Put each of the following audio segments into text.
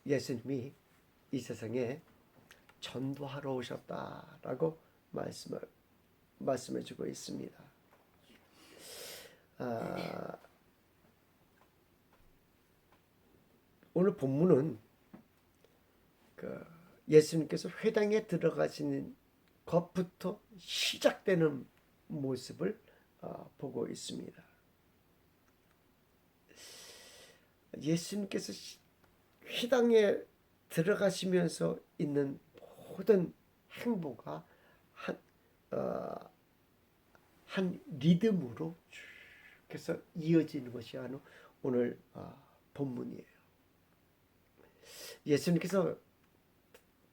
예수님이 이 세상에 전도하러 오셨다라고 말씀해주고 있습니다. 오늘 본문은 예수님께서 회당에 들어가시는 것부터 시작되는 모습을 보고 있습니다. 예수님께서 회당에 들어가시면서 있는 모든 행보가 한 리듬으로 쭉 해서 이어지는 것이 오늘 본문이에요. 예수님께서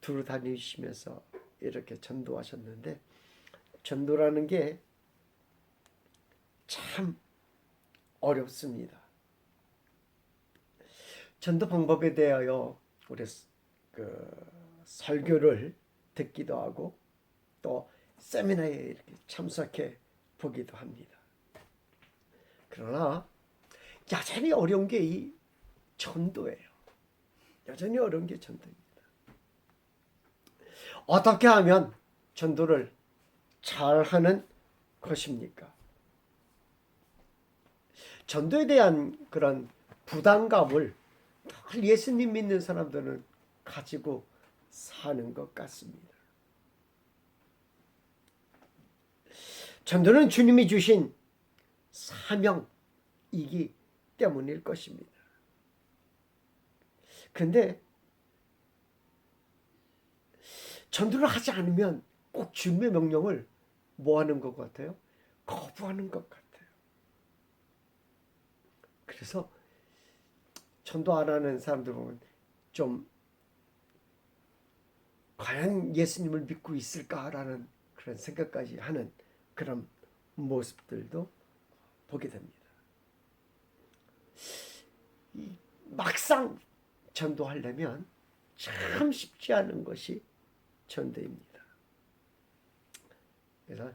두루 다니시면서 이렇게 전도하셨는데, 전도라는 게 참 어렵습니다. 전도 방법에 대하여 우리 설교를 듣기도 하고 또 세미나에 이렇게 참석해 보기도 합니다. 그러나 여전히 어려운 게 이 전도예요. 여전히 어려운 게 전도입니다. 어떻게 하면 전도를 잘하는 것입니까? 전도에 대한 그런 부담감을 늘 예수님 믿는 사람들은 가지고 사는 것 같습니다. 전도는 주님이 주신 사명이기 때문일 것입니다. 근데 전도를 하지 않으면 꼭 주님의 명령을 뭐 하는 것 같아요? 거부하는 것 같아요. 그래서 전도 안 하는 사람들 보면 좀 과연 예수님을 믿고 있을까라는 그런 생각까지 하는 그런 모습들도 보게 됩니다. 막상 전도하려면 참 쉽지 않은 것이 전도입니다. 그래서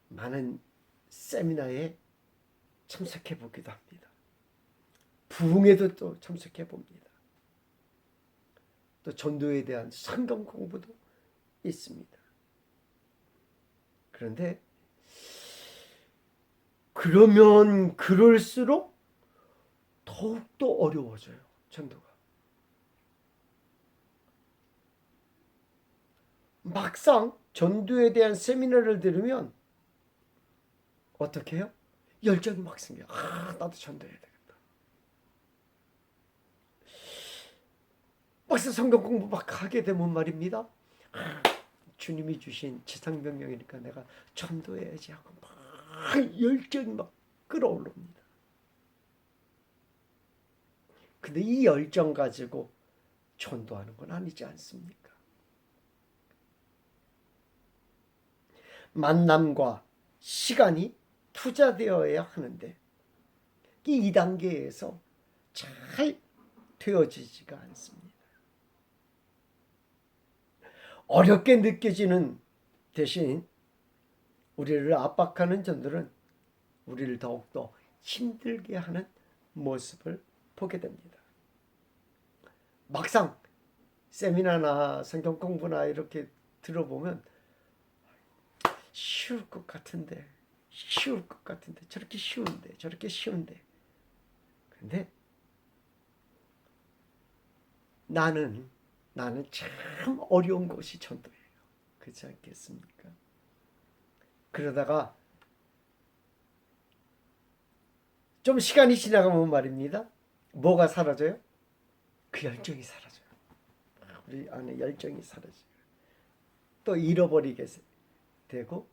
많은 세미나에 참석해 보기도 합니다. 부흥에도 또 참석해 봅니다. 또 전도에 대한 성경 공부도 있습니다. 그런데 그러면 그럴수록 더욱더 어려워져요. 전도가. 막상 전도에 대한 세미나를 들으면 어떻게 해요? 열정이 막 생겨요. 나도 전도해야 되겠다. 막상 성경 공부 막 하게 되면 말입니다. 주님이 주신 지상명령이니까 내가 전도해야지 하고 막 열정이 막 끌어올릅니다. 근데 이 열정 가지고 전도하는 건 아니지 않습니까? 만남과 시간이 투자되어야 하는데 이 단계에서 잘 되어지지가 않습니다. 어렵게 느껴지는 대신 우리를 압박하는 전도는 우리를 더욱더 힘들게 하는 모습을 보게 됩니다. 막상 세미나나 성경 공부나 이렇게 들어보면 쉬울 것 같은데 저렇게 쉬운데 근데 나는 참 어려운 것이 전도예요. 그렇지 않겠습니까? 그러다가 좀 시간이 지나가면 말입니다. 뭐가 사라져요? 그 열정이 사라져요. 우리 안에 열정이 사라져요. 또 잃어버리게 되고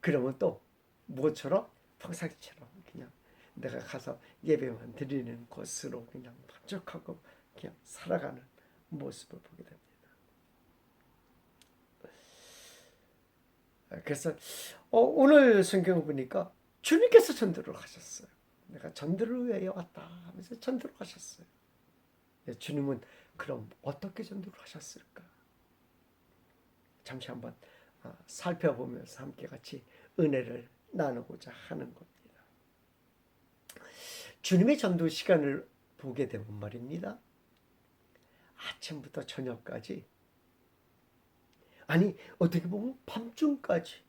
그러면 또 뭐처럼? 평상시처럼 그냥 내가 가서 예배만 드리는 것으로 그냥 만족하고 그냥 살아가는 모습을 보게 됩니다. 그래서 오늘 성경을 보니까 주님께서 전도를 하셨어요. 내가 전도를 위해 왔다 하면서 전도를 하셨어요. 주님은 그럼 어떻게 전도를 하셨을까? 잠시 한번 살펴보면서 함께 같이 은혜를 나누고자 하는 겁니다. 주님의 전도 시간을 보게 되면 말입니다. 아침부터 저녁까지, 아니 어떻게 보면 밤중까지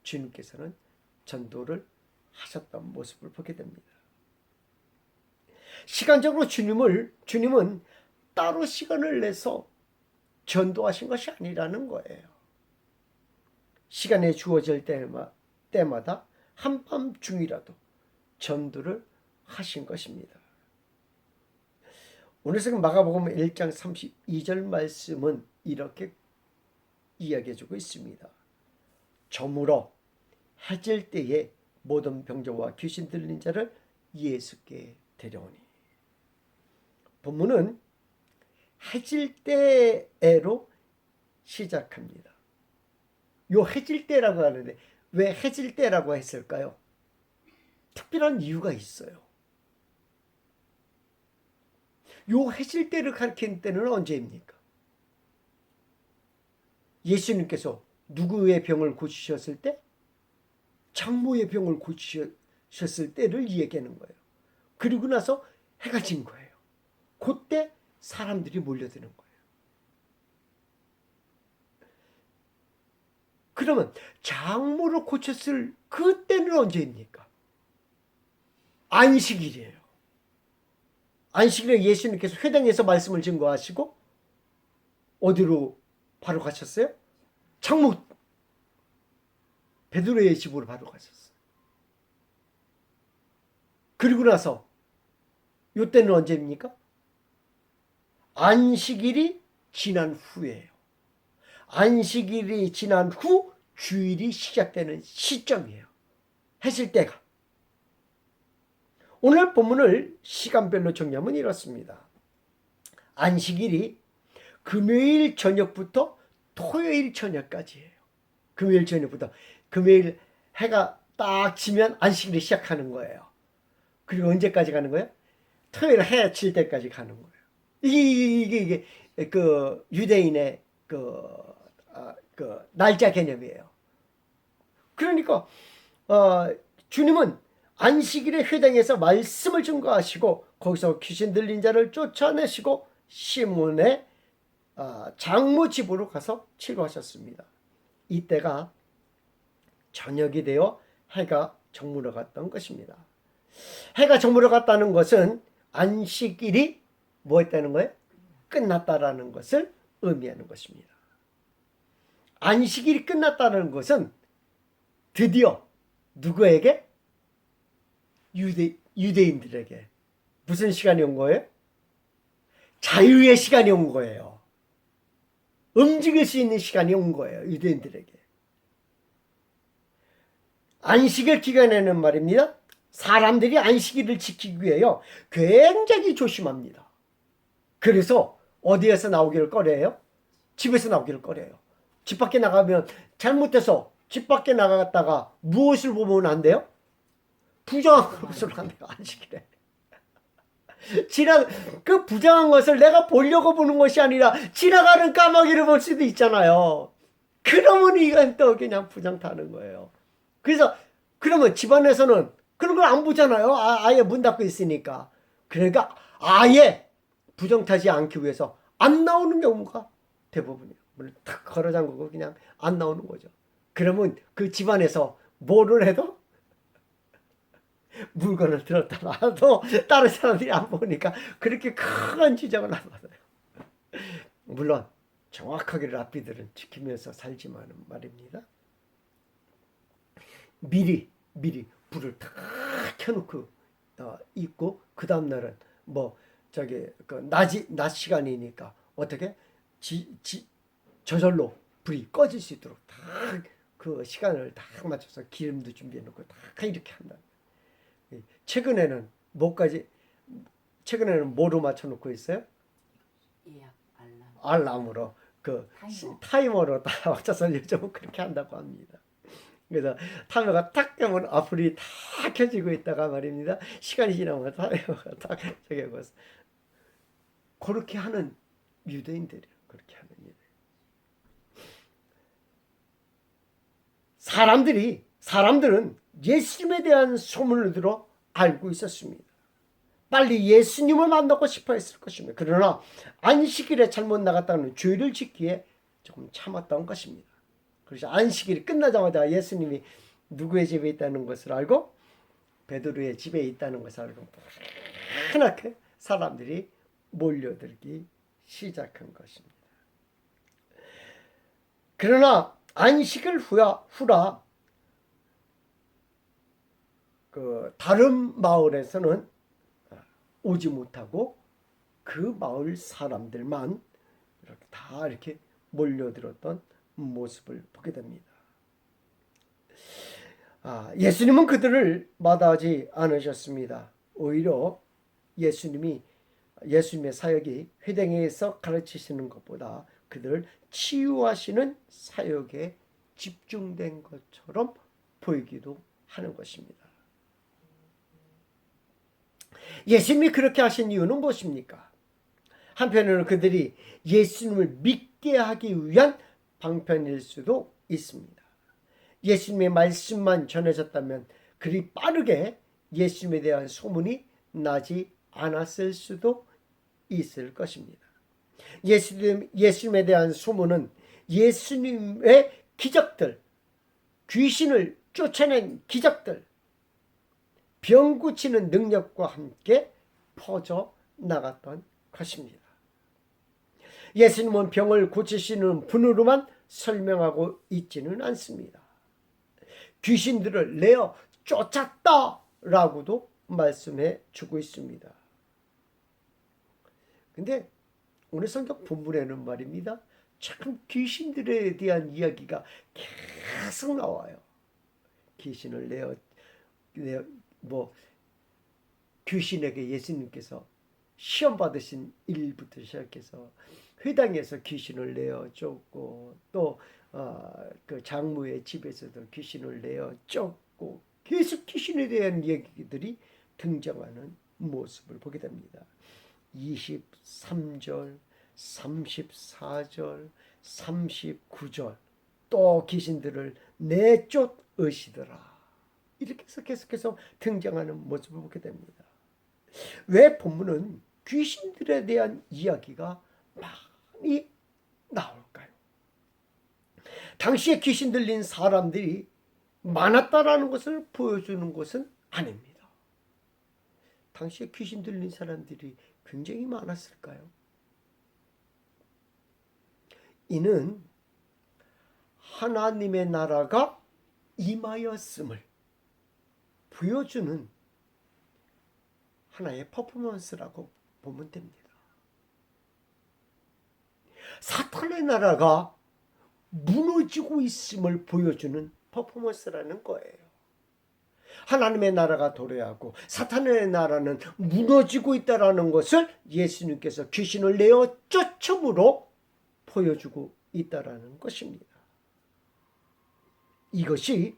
주님께서는 전도를 하셨던 모습을 보게 됩니다. 시간적으로 주님은 따로 시간을 내서 전도하신 것이 아니라는 거예요. 시간이 주어질 때마다 한밤중이라도 전도를 하신 것입니다. 오늘 성경 마가복음 1장 32절 말씀은 이렇게 이야기해주고 있습니다. 저물어 해질 때에 모든 병자와 귀신 들린 자를 예수께 데려오니. 본문은 해질 때로 시작합니다. 요 해질 때라고 하는데 왜 해질 때라고 했을까요? 특별한 이유가 있어요. 요 해질 때를 가리키는 때는 언제입니까? 예수님께서 누구의 병을 고치셨을 때? 장모의 병을 고치셨을 때를 얘기하는 거예요. 그리고 나서 해가 진 거예요. 그때 사람들이 몰려드는 거예요. 그러면 장모를 고쳤을 그때는 언제입니까? 안식일이에요. 안식일에 예수님께서 회당에서 말씀을 증거하시고 어디로 바로 가셨어요? 장모 베드로의 집으로 바로 가셨어요. 그리고 나서 이때는 언제입니까? 안식일이 지난 후예요. 안식일이 지난 후 주일이 시작되는 시점이에요. 했을 때가. 오늘 본문을 시간별로 정리하면 이렇습니다. 안식일이 금요일 저녁부터 토요일 저녁까지예요. 금요일 저녁부터 금요일 해가 딱 지면 안식일이 시작하는 거예요. 그리고 언제까지 가는 거예요? 토요일 해 질 때까지 가는 거예요. 이게 그 유대인의 그 날짜 개념이에요. 그러니까 주님은 안식일에 회당에서 말씀을 증거하시고 거기서 귀신 들린 자를 쫓아내시고 시몬의 장모 집으로 가서 치료하셨습니다. 이때가 저녁이 되어 해가 저물어 갔던 것입니다. 해가 저물어 갔다는 것은 안식일이 뭐 했다는 거예요? 끝났다라는 것을 의미하는 것입니다. 안식일이 끝났다는 것은 드디어 누구에게? 유대인들에게 무슨 시간이 온 거예요? 자유의 시간이 온 거예요. 움직일 수 있는 시간이 온 거예요. 유대인들에게. 안식일 기간에는 말입니다. 사람들이 안식일을 지키기 위해요. 굉장히 조심합니다. 그래서 어디에서 나오기를 꺼려요? 집에서 나오기를 꺼려요. 집 밖에 나가면 잘못해서 집 밖에 나갔다가 무엇을 보면 안 돼요? 부정한 것을 안 돼요. 안식일에. 그 부정한 것을 내가 보려고 보는 것이 아니라 지나가는 까마귀를 볼 수도 있잖아요. 그러면 이건 또 그냥 부정 타는 거예요. 그래서 그러면 집안에서는 그런 걸 안 보잖아요. 아예 문 닫고 있으니까. 그러니까 아예 부정 타지 않기 위해서 안 나오는 경우가 대부분이에요. 문을 탁 걸어 잠그고 그냥 안 나오는 거죠. 그러면 그 집안에서 뭐를 해도 물건을 들었다 놔도 다른 사람들이 안 보니까 그렇게 큰 지적을 안 받아요. 물론 정확하게 랍비들은 지키면서 살지만 말입니다. 미리 불을 다 켜놓고 있고 그 다음 날은 낮 시간이니까 어떻게 저절로 불이 꺼질 수 있도록 다 그 시간을 다 맞춰서 기름도 준비해놓고 다 이렇게 한다. 최근에는 뭐로 맞춰놓고 있어요? 예약 알람으로 타이머로 다 맞춰서 요즘은 그렇게 한다고 합니다. 그래서 타이머가 탁 되면 불이 다 켜지고 있다가 말입니다. 시간이 지나면 타이머가 딱 저기 하고 그렇게 하는 유대인들이에요. 그렇게 하는 유대인. 사람들은 예수님에 대한 소문을 들어 알고 있었습니다. 빨리 예수님을 만나고 싶어 했을 것입니다. 그러나 안식일에 잘못 나갔다는 죄를 짓기에 조금 참았던 것입니다. 그래서 안식일이 끝나자마자 예수님이 누구의 집에 있다는 것을 알고 베드로의 집에 있다는 것을 알고 흔하게 사람들이 몰려들기 시작한 것입니다. 그러나 안식일 후라 그 다른 마을에서는 오지 못하고 그 마을 사람들만 이렇게 몰려들었던 모습을 보게 됩니다. 예수님은 그들을 마다하지 않으셨습니다. 오히려 예수님의 사역이 회당에서 가르치시는 것보다 그들을 치유하시는 사역에 집중된 것처럼 보이기도 하는 것입니다. 예수님이 그렇게 하신 이유는 무엇입니까? 한편으로는 그들이 예수님을 믿게 하기 위한 방편일 수도 있습니다. 예수님의 말씀만 전해졌다면 그리 빠르게 예수님에 대한 소문이 나지 않았을 수도 있을 것입니다. 예수님에 대한 소문은 예수님의 기적들, 귀신을 쫓아낸 기적들, 병 고치는 능력과 함께 퍼져 나갔던 것입니다. 예수님은 병을 고치시는 분으로만 설명하고 있지는 않습니다. 귀신들을 내어 쫓았다라고도 말씀해 주고 있습니다. 근데 오늘 성경 본문에는 말입니다, 참 귀신들에 대한 이야기가 계속 나와요. 귀신을 내어 귀신에게 예수님께서 시험 받으신 일부터 시작해서 회당에서 귀신을 내어 쫓고 또 그 장모의 집에서도 귀신을 내어 쫓고 계속 귀신에 대한 얘기들이 등장하는 모습을 보게 됩니다. 23절, 34절, 39절 또 귀신들을 내쫓으시더라. 이렇게 해서 계속해서 등장하는 모습을 보게 됩니다. 왜 본문은 귀신들에 대한 이야기가 많이 나올까요? 당시에 귀신 들린 사람들이 많았다라는 것을 보여주는 것은 아닙니다. 당시에 귀신 들린 사람들이 굉장히 많았을까요? 이는 하나님의 나라가 임하였음을 보여주는 하나의 퍼포먼스라고 보면 됩니다. 사탄의 나라가 무너지고 있음을 보여주는 퍼포먼스라는 거예요. 하나님의 나라가 도래하고 사탄의 나라는 무너지고 있다는 것을 예수님께서 귀신을 내어 쫓음으로 보여주고 있다는 것입니다. 이것이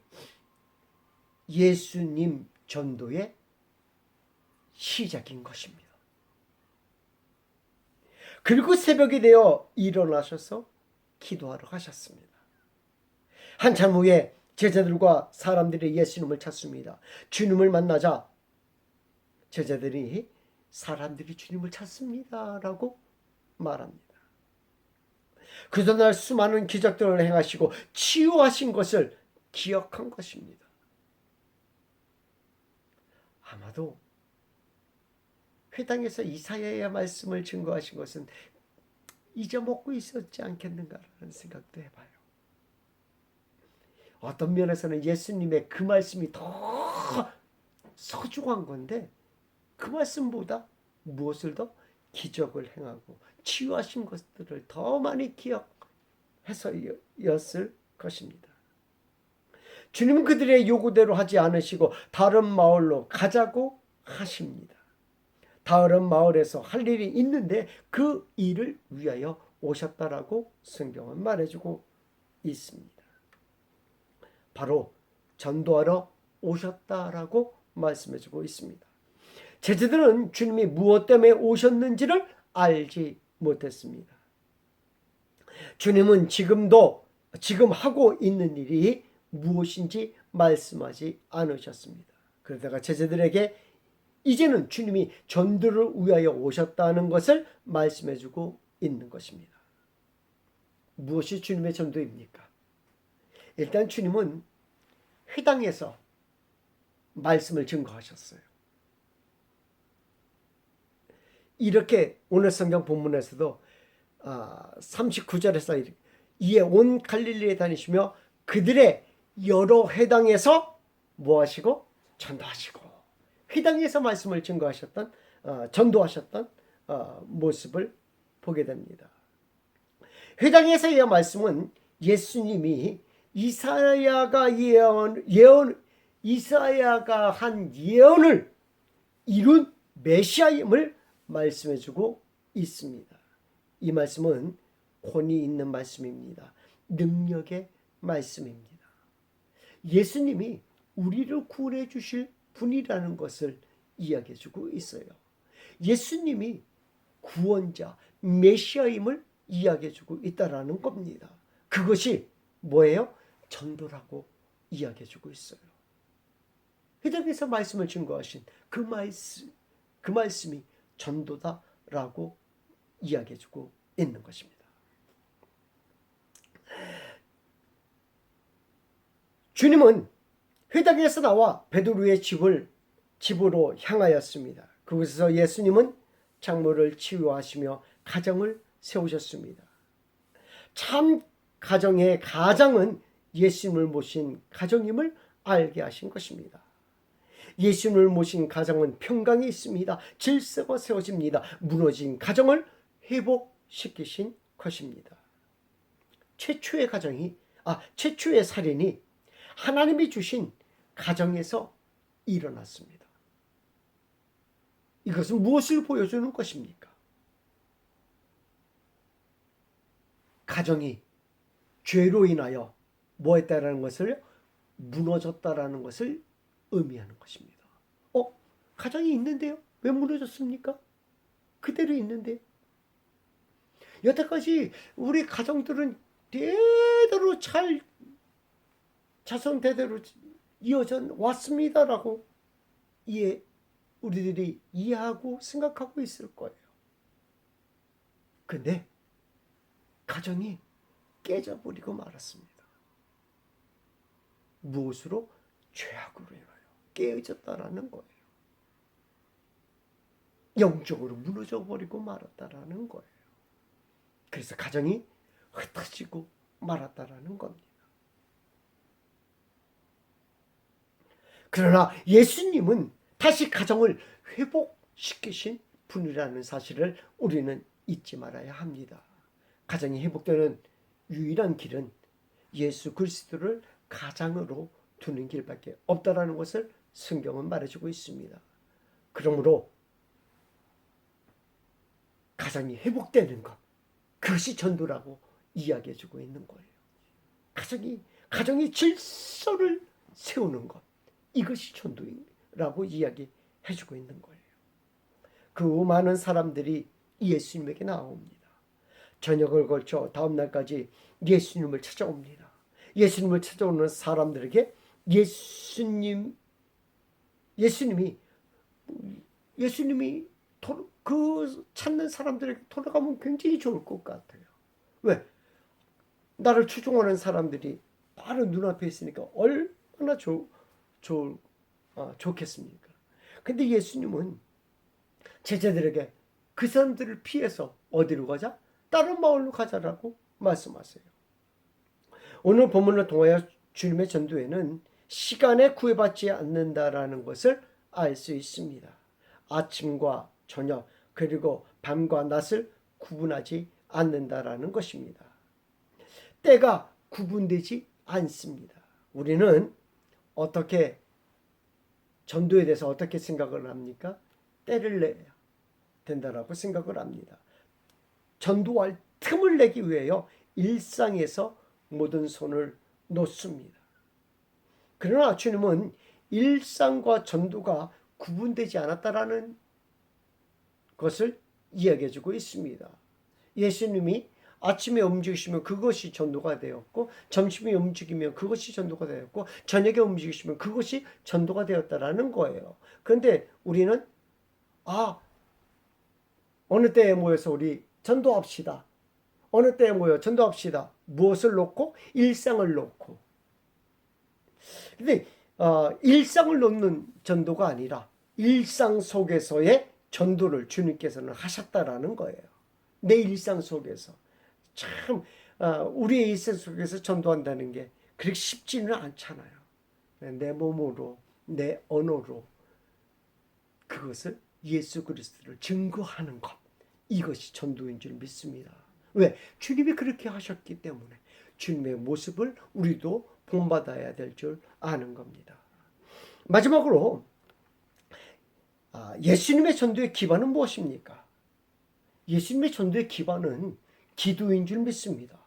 예수님 전도의 시작인 것입니다. 그리고 새벽이 되어 일어나셔서 기도하러 가셨습니다. 한참 후에 제자들과 사람들이 예수님을 찾습니다. 주님을 만나자 제자들이 사람들이 주님을 찾습니다 라고 말합니다. 그 전날 수많은 기적들을 행하시고 치유하신 것을 기억한 것입니다. 아마도 회당에서 이사야의 말씀을 증거하신 것은 잊어먹고 있었지 않겠는가라는 생각도 해봐요. 어떤 면에서는 예수님의 그 말씀이 더 소중한 건데 그 말씀보다 무엇을 더 기적을 행하고 치유하신 것들을 더 많이 기억해서였을 것입니다. 주님은 그들의 요구대로 하지 않으시고 다른 마을로 가자고 하십니다. 다른 마을에서 할 일이 있는데 그 일을 위하여 오셨다라고 성경은 말해주고 있습니다. 바로 전도하러 오셨다라고 말씀해주고 있습니다. 제자들은 주님이 무엇 때문에 오셨는지를 알지 못했습니다. 주님은 지금 하고 있는 일이 무엇인지 말씀하지 않으셨습니다. 그러다가 제자들에게 이제는 주님이 전도를 위하여 오셨다는 것을 말씀해주고 있는 것입니다. 무엇이 주님의 전도입니까? 일단 주님은 회당에서 말씀을 증거하셨어요. 이렇게 오늘 성경 본문에서도 39절에서 이에 온 갈릴리에 다니시며 그들의 여러 회당에서 뭐 하시고? 전도하시고, 회당에서 말씀을 증거하셨던 전도하셨던 모습을 보게 됩니다. 회당에서의 말씀은 예수님이 이사야가 한 예언을 이룬 메시아임을 말씀해주고 있습니다. 이 말씀은 권위 있는 말씀입니다. 능력의 말씀입니다. 예수님이 우리를 구원해 주실 분이라는 것을 이야기해주고 있어요. 예수님이 구원자, 메시아임을 이야기해주고 있다라는 겁니다. 그것이 뭐예요? 전도라고 이야기해주고 있어요. 회당에서 말씀을 증거하신 그 말씀이 전도다라고 이야기해주고 있는 것입니다. 주님은 회당에서 나와 베드로의 집으로 향하였습니다. 그곳에서 예수님은 장모를 치유하시며 가정을 세우셨습니다. 참 가정의 가장은 예수님을 모신 가정임을 알게 하신 것입니다. 예수님을 모신 가정은 평강이 있습니다. 질서가 세워집니다. 무너진 가정을 회복시키신 것입니다. 최초의 살인이 하나님이 주신 가정에서 일어났습니다. 이것은 무엇을 보여주는 것입니까? 가정이 죄로 인하여 뭐 했다라는 것을 무너졌다라는 것을 의미하는 것입니다. 가정이 있는데요? 왜 무너졌습니까? 그대로 있는데. 여태까지 우리 가정들은 대대로 잘 자손 대대로 이어져 왔습니다라고 우리들이 이해하고 생각하고 있을 거예요. 근데 가정이 깨져버리고 말았습니다. 무엇으로? 죄악으로 인하여 깨어졌다라는 거예요. 영적으로 무너져 버리고 말았다라는 거예요. 그래서 가정이 흩어지고 말았다라는 겁니다. 그러나 예수님은 다시 가정을 회복시키신 분이라는 사실을 우리는 잊지 말아야 합니다. 가정이 회복되는 유일한 길은 예수 그리스도를 가장으로 두는 길밖에 없다라는 것을 성경은 말해주고 있습니다. 그러므로 가정이 회복되는 것, 그것이 전도라고 이야기해주고 있는 거예요. 가정이 질서를 세우는 것, 이것이 전도라고 이야기해주고 있는 거예요. 그 많은 사람들이 예수님에게 나옵니다. 저녁을 걸쳐 다음 날까지 예수님을 찾아옵니다. 예수님을 찾아오는 사람들에게 예수님이 그 찾는 사람들에게 돌아가면 굉장히 좋을 것 같아요. 왜? 나를 추종하는 사람들이 바로 눈앞에 있으니까 얼마나 좋겠습니까? 근데 예수님은 제자들에게 그 사람들을 피해서 어디로 가자? 다른 마을로 가자라고 말씀하세요. 오늘 본문을 통하여 주님의 전도에는 시간에 구애받지 않는다라는 것을 알 수 있습니다. 아침과 저녁 그리고 밤과 낮을 구분하지 않는다라는 것입니다. 때가 구분되지 않습니다. 우리는 어떻게 전도에 대해서 어떻게 생각을 합니까? 때를 내야 된다라고 생각을 합니다. 전도할 틈을 내기 위하여 일상에서 모든 손을 놓습니다. 그러나 주님은 일상과 전도가 구분되지 않았다라는 것을 이야기해주고 있습니다. 예수님이 아침에 움직이시면 그것이 전도가 되었고, 점심에 움직이면 그것이 전도가 되었고, 저녁에 움직이시면 그것이 전도가 되었다라는 거예요. 그런데 우리는 어느 때에 모여서 우리 전도합시다. 어느 때에 모여 전도합시다. 무엇을 놓고? 일상을 놓고. 근데 일상을 놓는 전도가 아니라 일상 속에서의 전도를 주님께서는 하셨다라는 거예요. 내 일상 속에서. 참 우리의 일상 속에서 전도한다는 게 그렇게 쉽지는 않잖아요. 내 몸으로, 내 언어로 그것을 예수 그리스도를 증거하는 것. 이것이 전도인 줄 믿습니다. 왜? 주님이 그렇게 하셨기 때문에 주님의 모습을 우리도 본받아야 될 줄 아는 겁니다. 마지막으로 예수님의 전도의 기반은 무엇입니까? 예수님의 전도의 기반은 기도인 줄 믿습니다.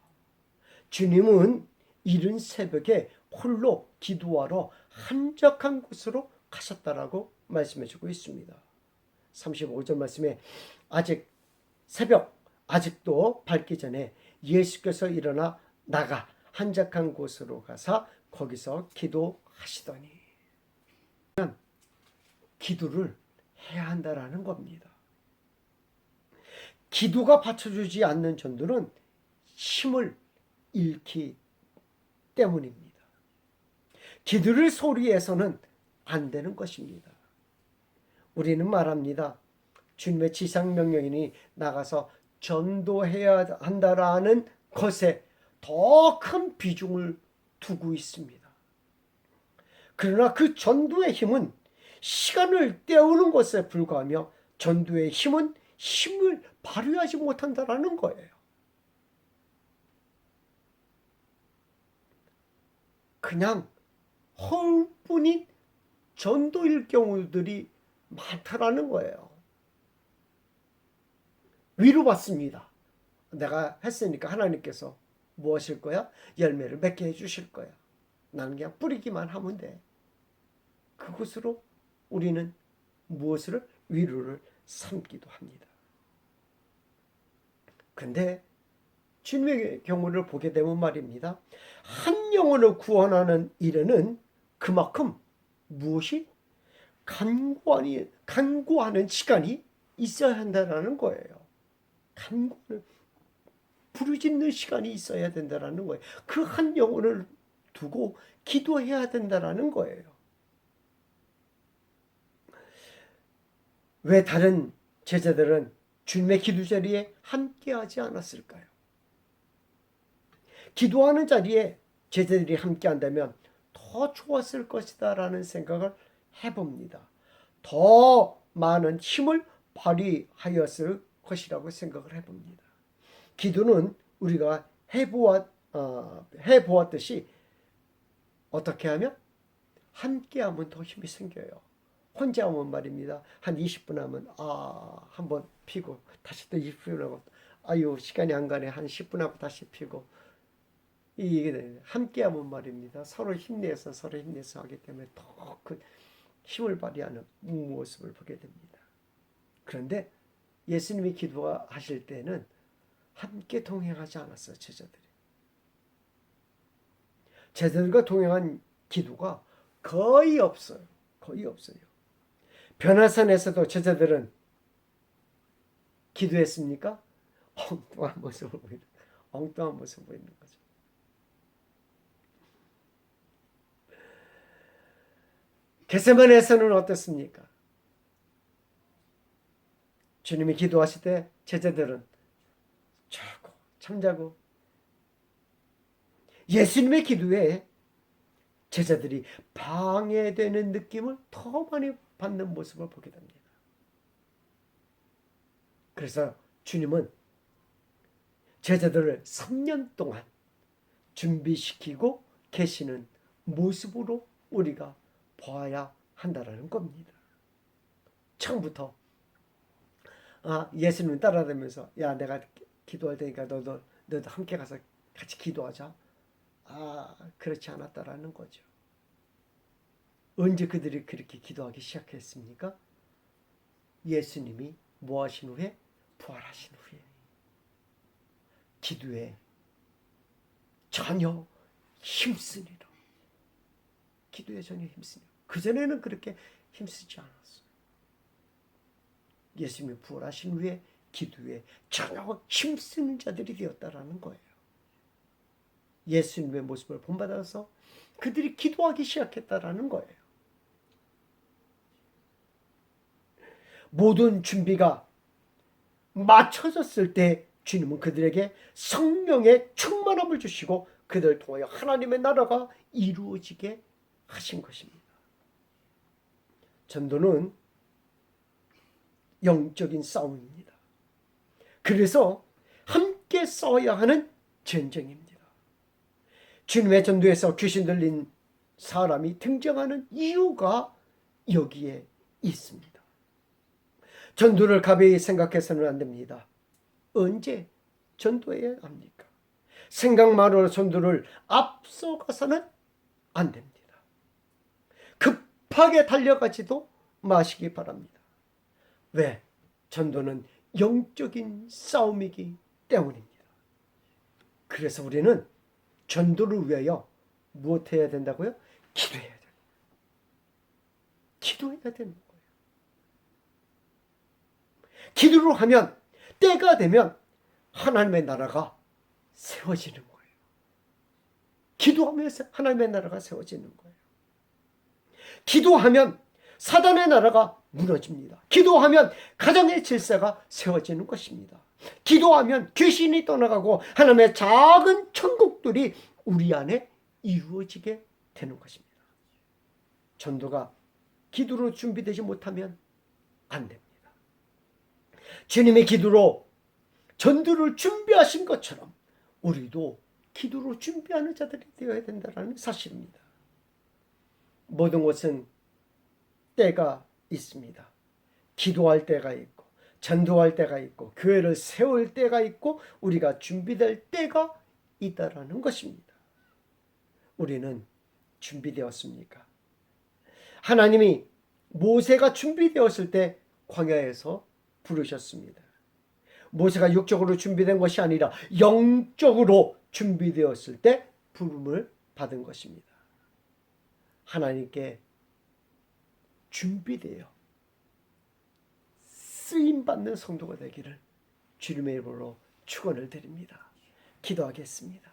주님은 이른 새벽에 홀로 기도하러 한적한 곳으로 가셨다라고 말씀해주고 있습니다. 35절 말씀에 아직 새벽 아직도 밝기 전에 예수께서 일어나 나가 한적한 곳으로 가서 거기서 기도하시더니 기도를 해야 한다라는 겁니다. 기도가 받쳐주지 않는 전도는 힘을 잃기 때문입니다. 기도를 소리해서는 안 되는 것입니다. 우리는 말합니다. 주님의 지상명령이니 나가서 전도해야 한다라는 것에 더 큰 비중을 두고 있습니다. 그러나 그 전도의 힘은 시간을 때우는 것에 불과하며 전도의 힘은 힘을 발휘하지 못한다라는 거예요. 그냥 허울뿐인 전도일 경우들이 많다라는 거예요. 위로받습니다. 내가 했으니까 하나님께서 뭐 하실 거야? 열매를 맺게 해주실 거야. 나는 그냥 뿌리기만 하면 돼. 그것으로 우리는 무엇을? 위로를 삼기도 합니다. 근데 주님의 경우를 보게 되면 말입니다. 한 영혼을 구원하는 일에는 그만큼 무엇이? 간구하는 시간이 있어야 한다는 거예요. 간구하는, 부르짖는 시간이 있어야 된다는 거예요. 그 한 영혼을 두고 기도해야 된다는 거예요. 왜 다른 제자들은 주님의 기도 자리에 함께하지 않았을까요? 기도하는 자리에 제자들이 함께한다면 더 좋았을 것이다라는 생각을 해봅니다. 더 많은 힘을 발휘하였을 것이라고 생각을 해봅니다. 기도는 우리가 해보았듯이 어떻게 하면? 함께하면 더 힘이 생겨요. 혼자 하면 말입니다. 한 20분 하면 한번 피고 다시 또 20분 하고 아유 시간이 안 가네. 한 10분 하고 다시 피고 이게 함께 하면 말입니다. 서로 힘내서 하기 때문에 더 큰 힘을 발휘하는 모습을 보게 됩니다. 그런데 예수님이 기도하실 때는 함께 동행하지 않았어요. 제자들과 동행한 기도가 거의 없어요. 거의 없어요. 변화산에서도 제자들은 기도했습니까? 엉뚱한 모습을 보이는 거죠. 겟세마네에서는 어떻습니까? 주님이 기도하실 때 제자들은 잠자고 예수님의 기도에 제자들이 방해되는 느낌을 더 많이 받는 모습을 보게 됩니다. 그래서 주님은 제자들을 3년 동안 준비시키고 계시는 모습으로 우리가 보아야 한다는 겁니다. 처음부터 예수님 따라다니면서 야 내가 기도할 테니까 너도 함께 가서 같이 기도하자. 그렇지 않았다라는 거죠. 언제 그들이 그렇게 기도하기 시작했습니까? 예수님이 뭐 하신 후에? 부활하신 후에. 기도에 전혀 힘쓰니라. 기도에 전혀 힘쓰니라. 그전에는 그렇게 힘쓰지 않았어요. 예수님이 부활하신 후에 기도에 전혀 힘쓰는 자들이 되었다라는 거예요. 예수님의 모습을 본받아서 그들이 기도하기 시작했다라는 거예요. 모든 준비가 맞춰졌을 때 주님은 그들에게 성령의 충만함을 주시고 그들을 통하여 하나님의 나라가 이루어지게 하신 것입니다. 전도는 영적인 싸움입니다. 그래서 함께 싸워야 하는 전쟁입니다. 주님의 전도에서 귀신 들린 사람이 등장하는 이유가 여기에 있습니다. 전도를 가벼이 생각해서는 안 됩니다. 언제 전도해야 합니까? 생각만으로 전도를 앞서가서는 안 됩니다. 급하게 달려가지도 마시기 바랍니다. 왜? 전도는 영적인 싸움이기 때문입니다. 그래서 우리는 전도를 위하여 무엇해야 된다고요? 기도해야 돼요. 기도해야 되는 거예요. 기도를 하면 때가 되면 하나님의 나라가 세워지는 거예요. 기도하면서 하나님의 나라가 세워지는 거예요. 기도하면 사단의 나라가 무너집니다. 기도하면 가정의 질서가 세워지는 것입니다. 기도하면 귀신이 떠나가고 하나님의 작은 천국들이 우리 안에 이루어지게 되는 것입니다. 전도가 기도로 준비되지 못하면 안 됩니다. 주님의 기도로 전도를 준비하신 것처럼 우리도 기도로 준비하는 자들이 되어야 된다는 사실입니다. 모든 것은 때가 있습니다. 기도할 때가 있고 전도할 때가 있고 교회를 세울 때가 있고 우리가 준비될 때가 있다라는 것입니다. 우리는 준비되었습니까? 하나님이 모세가 준비되었을 때 광야에서 부르셨습니다. 모세가 육적으로 준비된 것이 아니라 영적으로 준비되었을 때 부름을 받은 것입니다. 하나님께 준비되어 쓰임받는 성도가 되기를 주님의 이름으로 축원을 드립니다. 기도하겠습니다.